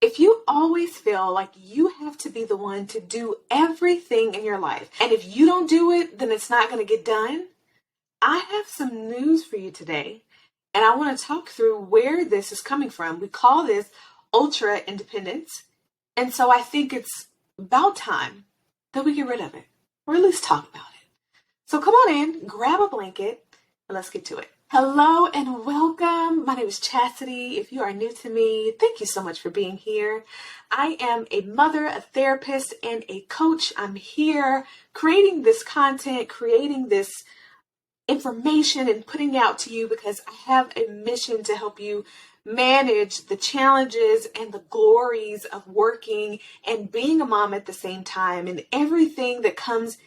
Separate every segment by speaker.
Speaker 1: If you always feel like you have to be the one to do everything in your life, and if you don't do it, then it's not going to get done, I have some news for you today, and I want to talk through where this is coming from. We call this ultra independence, and so I think it's about time that we get rid of it, or at least talk about it. So come on in, grab a blanket, and let's get to it. Hello and welcome. My name is Chastity. If you are new to me, thank you so much for being here. I am a mother, a therapist, and a coach. I'm here creating this content, creating this information and putting out to you because I have a mission to help you manage the challenges and the glories of working and being a mom at the same time and everything that comes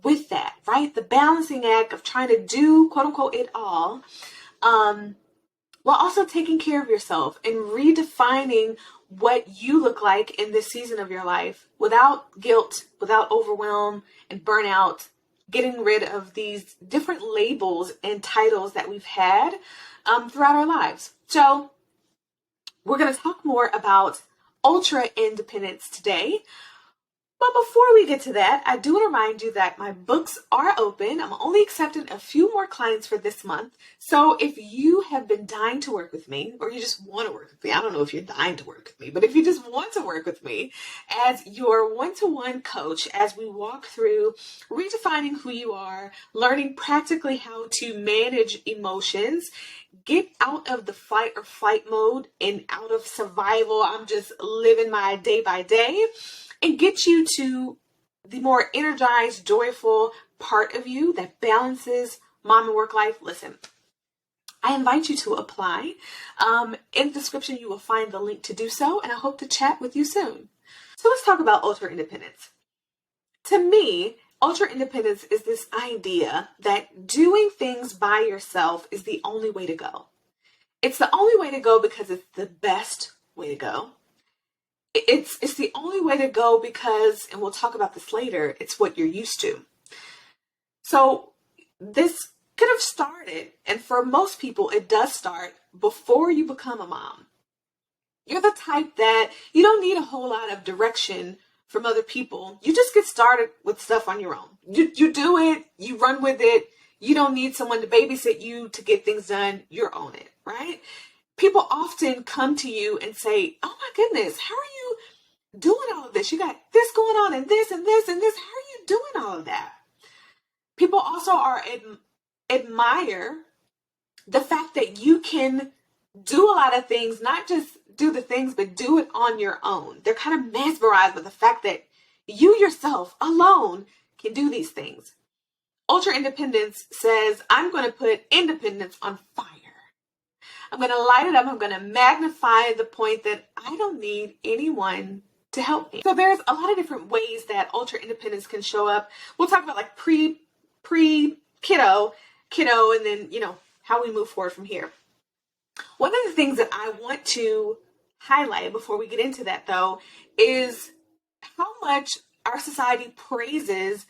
Speaker 1: with that, right? The balancing act of trying to do, quote unquote, it all, while also taking care of yourself and redefining what you look like in this season of your life without guilt, without overwhelm and burnout, getting rid of these different labels and titles that we've had throughout our lives. So we're going to talk more about ultra independence today. But before we get to that, I do want to remind you that my books are open. I'm only accepting a few more clients for this month. So if you have been dying to work with me, or you just want to work with me, I don't know if you're dying to work with me, but if you just want to work with me as your one-to-one coach, as we walk through redefining who you are, learning practically how to manage emotions, get out of the fight or flight mode and out of survival, I'm just living my day by day, and get you to the more energized, joyful part of you that balances mom and work life. Listen, I invite you to apply. In the description, you will find the link to do so, and I hope to chat with you soon. So let's talk about ultra independence. To me, ultra independence is this idea that doing things by yourself is the only way to go. It's the only way to go because it's the best way to go. It's the only way to go because, and we'll talk about this later, it's what you're used to. So this could have started, and for most people, it does start before you become a mom. You're the type that you don't need a whole lot of direction from other people. You just get started with stuff on your own. You do it, you run with it. You don't need someone to babysit you to get things done. You're on it, right? People often come to you and say, oh my goodness, how are you doing all of this? You got this going on and this and this and this. How are you doing all of that? People also admire the fact that you can do a lot of things, not just do the things, but do it on your own. They're kind of mesmerized with the fact that you yourself alone can do these things. Ultra independence says, I'm going to put independence on fire. I'm going to light it up. I'm going to magnify the point that I don't need anyone to help me. So there's a lot of different ways that ultra independence can show up. We'll talk about like kiddo, and then, how we move forward from here. One of the things that I want to highlight before we get into that, though, is how much our society praises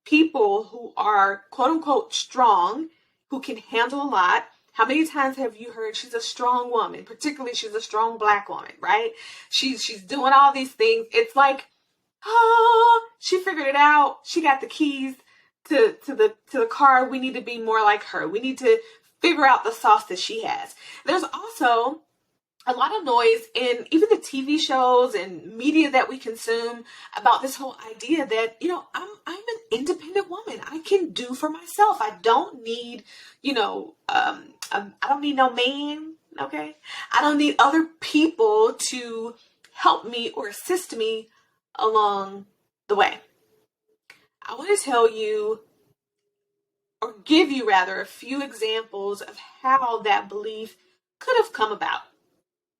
Speaker 1: people who are quote unquote strong, who can handle a lot. How many times have you heard she's a strong woman, particularly she's a strong Black woman, right? She's doing all these things. It's like, she figured it out. She got the keys to the car. We need to be more like her. We need to figure out the sauce that she has. There's also a lot of noise in even the TV shows and media that we consume about this whole idea that, I'm an independent woman. I can do for myself. I don't need, I don't need no man. Okay. I don't need other people to help me or assist me along the way. I want to tell you, or give you rather, a few examples of how that belief could have come about.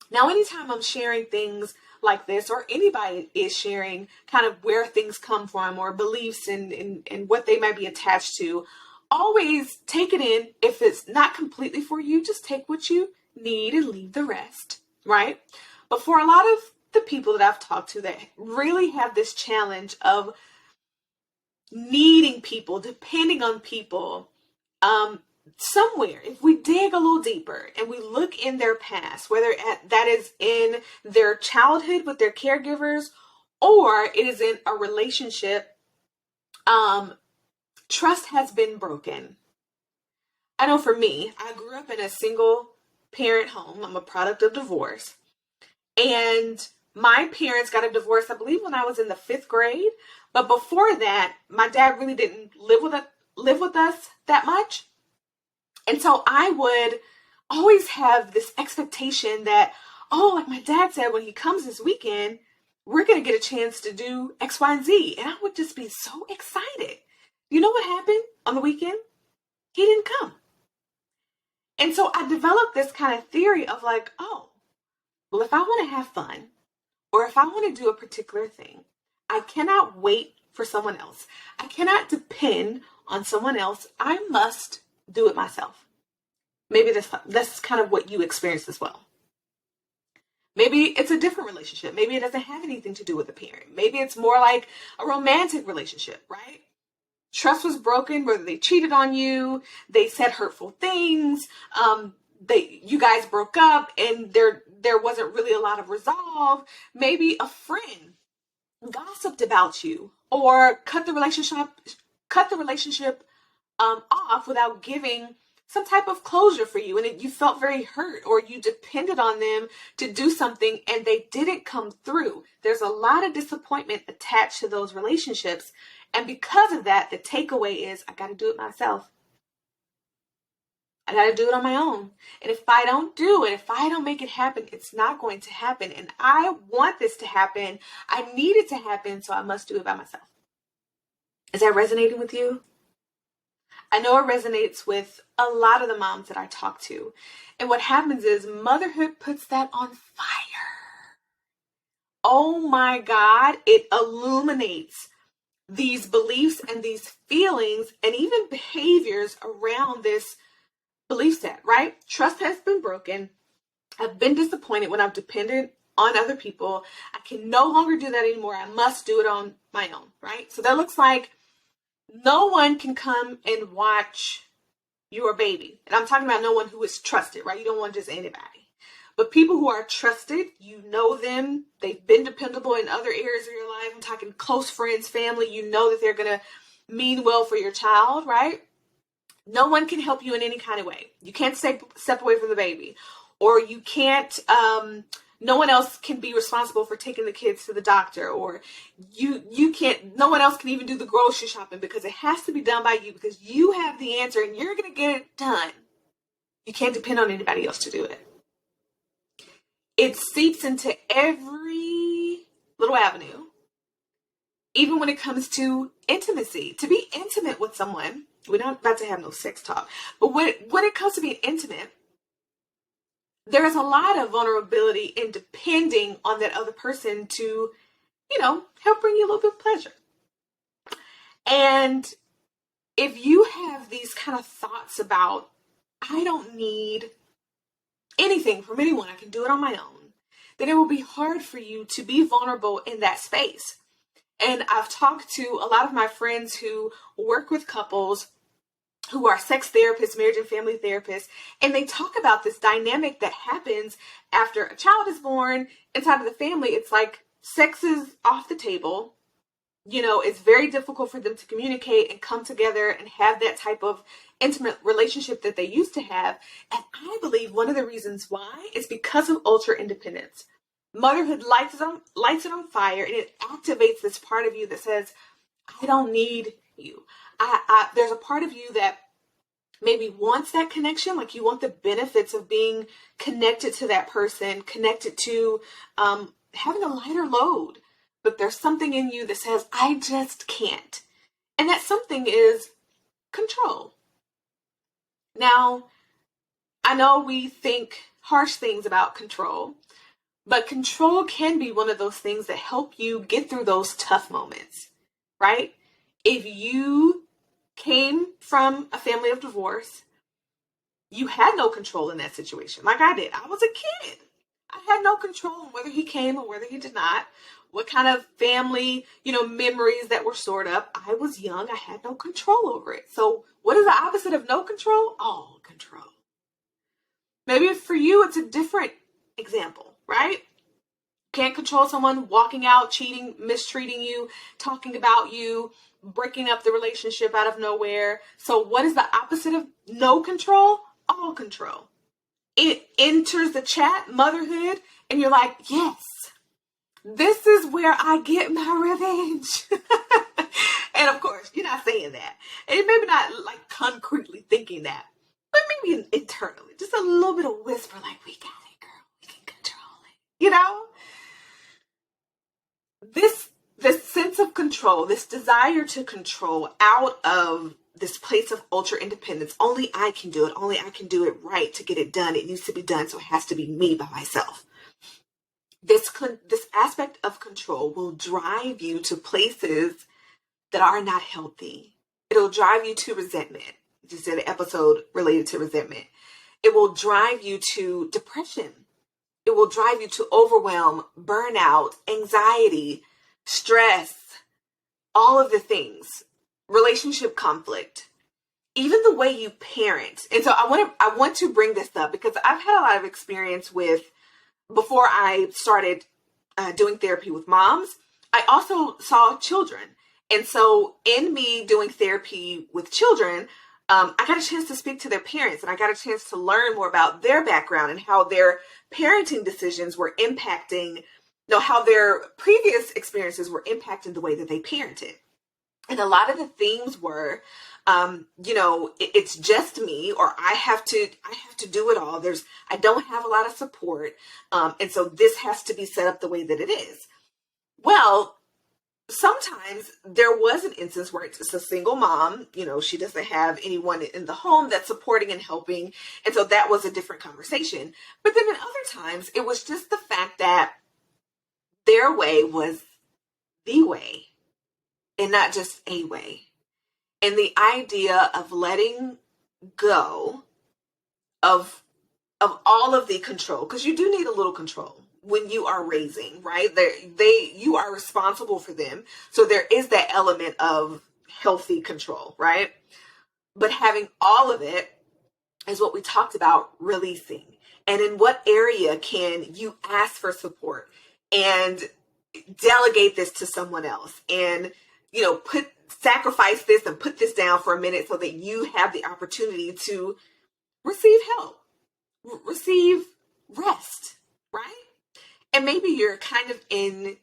Speaker 1: Now, anytime I'm sharing things like this, or anybody is sharing kind of where things come from or beliefs and what they might be attached to, always take it in. If it's not completely for you, just take what you need and leave the rest, right? But for a lot of the people that I've talked to that really have this challenge of needing people, depending on people, somewhere, if we dig a little deeper and we look in their past, whether that is in their childhood with their caregivers or it is in a relationship, trust has been broken. I know for me, I grew up in a single parent home. I'm a product of divorce. And my parents got a divorce, I believe, when I was in the 5th grade. But before that, my dad really didn't live with us that much. And so I would always have this expectation that, oh, like my dad said, when he comes this weekend, we're going to get a chance to do X, Y, and Z. And I would just be so excited. You know what happened on the weekend? He didn't come. And so I developed this kind of theory of like, oh, well, if I want to have fun or if I want to do a particular thing, I cannot wait for someone else. I cannot depend on someone else. I must do it myself. Maybe that's kind of what you experienced as well. Maybe it's a different relationship. Maybe it doesn't have anything to do with a parent. Maybe it's more like a romantic relationship, right? Trust was broken, whether they cheated on you, they said hurtful things, you guys broke up and there wasn't really a lot of resolve. Maybe a friend gossiped about you or cut the relationship off without giving some type of closure for you, and you felt very hurt, or you depended on them to do something and they didn't come through. There's a lot of disappointment attached to those relationships, and because of that, the takeaway is I got to do it myself. I got to do it on my own. And if I don't do it, if I don't make it happen, it's not going to happen. And I want this to happen. I need it to happen, so I must do it by myself. Is that resonating with you? I know it resonates with a lot of the moms that I talk to. And what happens is motherhood puts that on fire. Oh my God, it illuminates these beliefs and these feelings and even behaviors around this belief set, right? Trust has been broken. I've been disappointed when I've depended on other people. I can no longer do that anymore. I must do it on my own, right? So that looks like no one can come and watch your baby. And I'm talking about no one who is trusted, right? You don't want just anybody. But people who are trusted, you know them, they've been dependable in other areas of your life. I'm talking close friends, family, you know that they're going to mean well for your child, right? No one can help you in any kind of way. You can't step away from the baby. Or you can't, no one else can be responsible for taking the kids to the doctor, or you can't, no one else can even do the grocery shopping because it has to be done by you because you have the answer and you're going to get it done. You can't depend on anybody else to do it. It seeps into every little avenue, even when it comes to intimacy. To be intimate with someone, we're not about to have no sex talk, but when it comes to being intimate, there's a lot of vulnerability in depending on that other person to, help bring you a little bit of pleasure. And if you have these kind of thoughts about, I don't need anything from anyone, I can do it on my own, then it will be hard for you to be vulnerable in that space. And I've talked to a lot of my friends who work with couples who are sex therapists, marriage and family therapists, and they talk about this dynamic that happens after a child is born inside of the family. It's like sex is off the table. It's very difficult for them to communicate and come together and have that type of intimate relationship that they used to have. And I believe one of the reasons why is because of ultra-independence. Motherhood lights it on fire, and it activates this part of you that says, I don't need you. There's a part of you that maybe wants that connection, like you want the benefits of being connected to that person, connected to having a lighter load. But there's something in you that says, I just can't. And that something is control. Now, I know we think harsh things about control, but control can be one of those things that help you get through those tough moments, right? If you came from a family of divorce, you had no control in that situation. Like I did. I was a kid. I had no control on whether he came or whether he did not. What kind of family, memories that were stored up. I was young. I had no control over it. So what is the opposite of no control? All control. Maybe for you, it's a different example, right? Can't control someone walking out, cheating, mistreating you, talking about you, breaking up the relationship out of nowhere. So what is the opposite of no control? All control. It enters the chat, motherhood, and you're like, yes, this is where I get my revenge. And of course, you're not saying that. And maybe not like concretely thinking that, but maybe internally, just a little bit of whisper like, we got it, girl. We can control it. This sense of control, this desire to control out of this place of ultra independence. Only I can do it. Only I can do it right to get it done. It needs to be done. So it has to be me by myself. This aspect of control will drive you to places that are not healthy. It'll drive you to resentment. Just did an episode related to resentment. It will drive you to depression. It will drive you to overwhelm, burnout, anxiety, stress, all of the things, relationship conflict, even the way you parent. And so I want to bring this up because I've had a lot of experience with, before I started doing therapy with moms, I also saw children. And so in me doing therapy with children, I got a chance to speak to their parents, and I got a chance to learn more about their background and how their parenting decisions were impacting, how their previous experiences were impacting the way that they parented. And a lot of the themes were, it's just me, or I have to do it all. I don't have a lot of support. And so this has to be set up the way that it is. Well, sometimes there was an instance where it's a single mom, she doesn't have anyone in the home that's supporting and helping. And so that was a different conversation. But then in other times, it was just the fact that their way was the way and not just a way. And the idea of letting go of all of the control, because you do need a little control when you are raising, right? You are responsible for them. So there is that element of healthy control, right? But having all of it is what we talked about, releasing. And in what area can you ask for support and delegate this to someone else and, sacrifice this and put this down for a minute so that you have the opportunity to receive help, receive rest, right? And maybe you're kind of in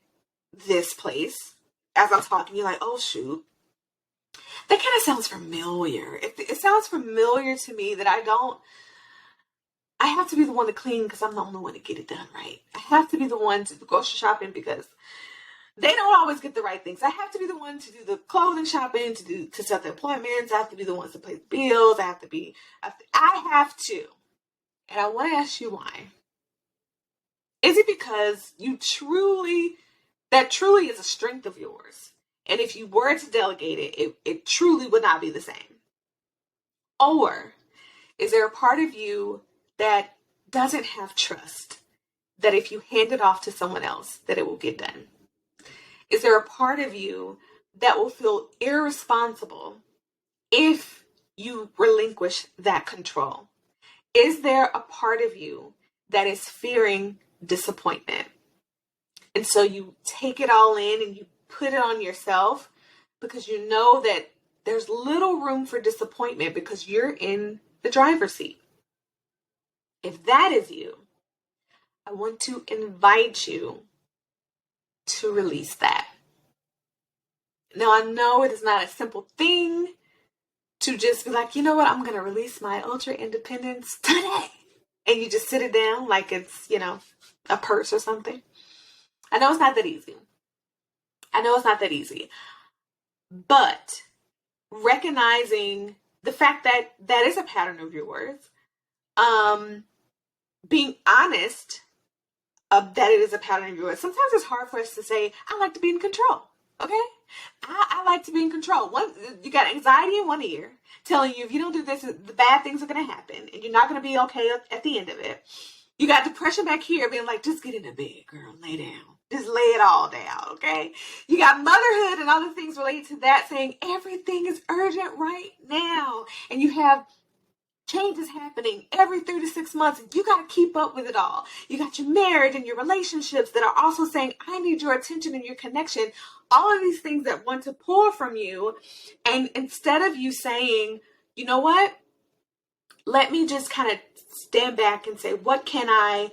Speaker 1: this place as I'm talking, you're like, oh, shoot, that kind of sounds familiar. It sounds familiar to me that I have to be the one to clean because I'm the only one to get it done right. I have to be the one to go shopping because they don't always get the right things. I have to be the one to do the clothing shopping, to set the appointments. I have to be the one to pay the bills. I have to. And I want to ask you why. Is it because that truly is a strength of yours? And if you were to delegate it truly would not be the same. Or is there a part of you that doesn't have trust that if you hand it off to someone else, that it will get done? Is there a part of you that will feel irresponsible if you relinquish that control? Is there a part of you that is fearing disappointment? And so you take it all in and you put it on yourself because you know that there's little room for disappointment because you're in the driver's seat. If that is you, I want to invite you to release that. Now, I know it is not a simple thing to just be like, you know what, I'm going to release my ultra independence today. And you just sit it down like it's, a purse or something. I know it's not that easy. But recognizing the fact that that is a pattern of yours, being honest that it is a pattern of yours. Sometimes it's hard for us to say, I like to be in control. Okay? I like to be in control. You got anxiety in one ear telling you if you don't do this, the bad things are going to happen and you're not going to be okay at the end of it. You got depression back here being like, just get in the bed, girl, lay down. Just lay it all down, okay? You got motherhood and other things related to that saying everything is urgent right now. And you have changes happening every 3 to 6 months, and you got to keep up with it all. You got your marriage and your relationships that are also saying, I need your attention and your connection. All of these things that want to pour from you. And instead of you saying, you know what? Let me just kind of stand back and say, what can I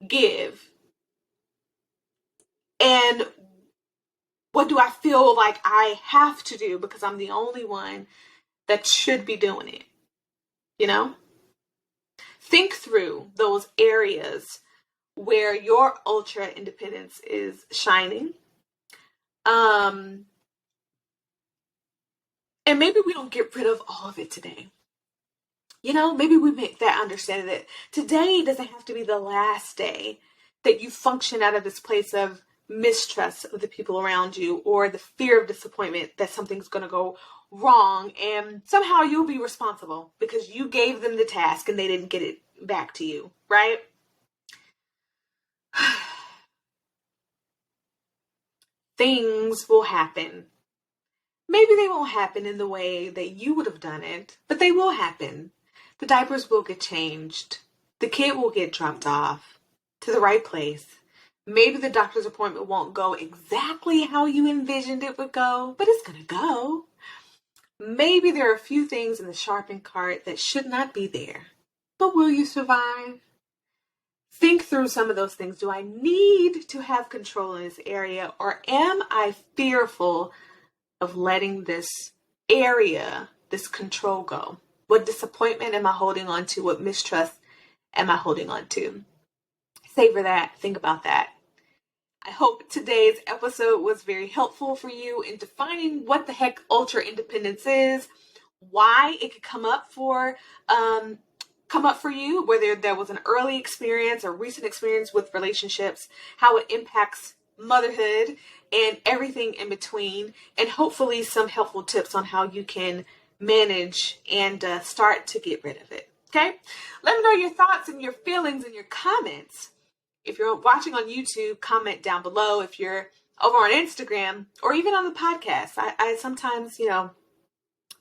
Speaker 1: give? And what do I feel like I have to do because I'm the only one that should be doing it? You know? Think through those areas where your ultra independence is shining. And maybe we don't get rid of all of it today. You know, maybe we make that understanding that today doesn't have to be the last day that you function out of this place of mistrust of the people around you or the fear of disappointment that something's going to go wrong and somehow you'll be responsible because you gave them the task and they didn't get it back to you, right? Things will happen. Maybe they won't happen in the way that you would have done it, but they will happen. The diapers will get changed. The kid will get dropped off to the right place. Maybe the doctor's appointment won't go exactly how you envisioned it would go, but it's going to go. Maybe there are a few things in the shopping cart that should not be there, but will you survive? Think through some of those things. Do I need to have control in this area, or am I fearful of letting this area, this control go? What disappointment am I holding on to? What mistrust am I holding on to? Savor that. Think about that. I hope today's episode was very helpful for you in defining what the heck ultra independence is, why it could come up for you, whether there was an early experience or recent experience with relationships, how it impacts motherhood and everything in between, and hopefully some helpful tips on how you can manage and start to get rid of it. Okay? Let me know your thoughts and your feelings and your comments. If you're watching on YouTube, comment down below. If you're over on Instagram or even on the podcast, I sometimes, be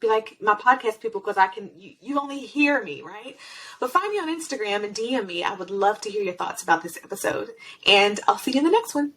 Speaker 1: like my podcast people because you only hear me, right? But find me on Instagram and DM me. I would love to hear your thoughts about this episode. And I'll see you in the next one.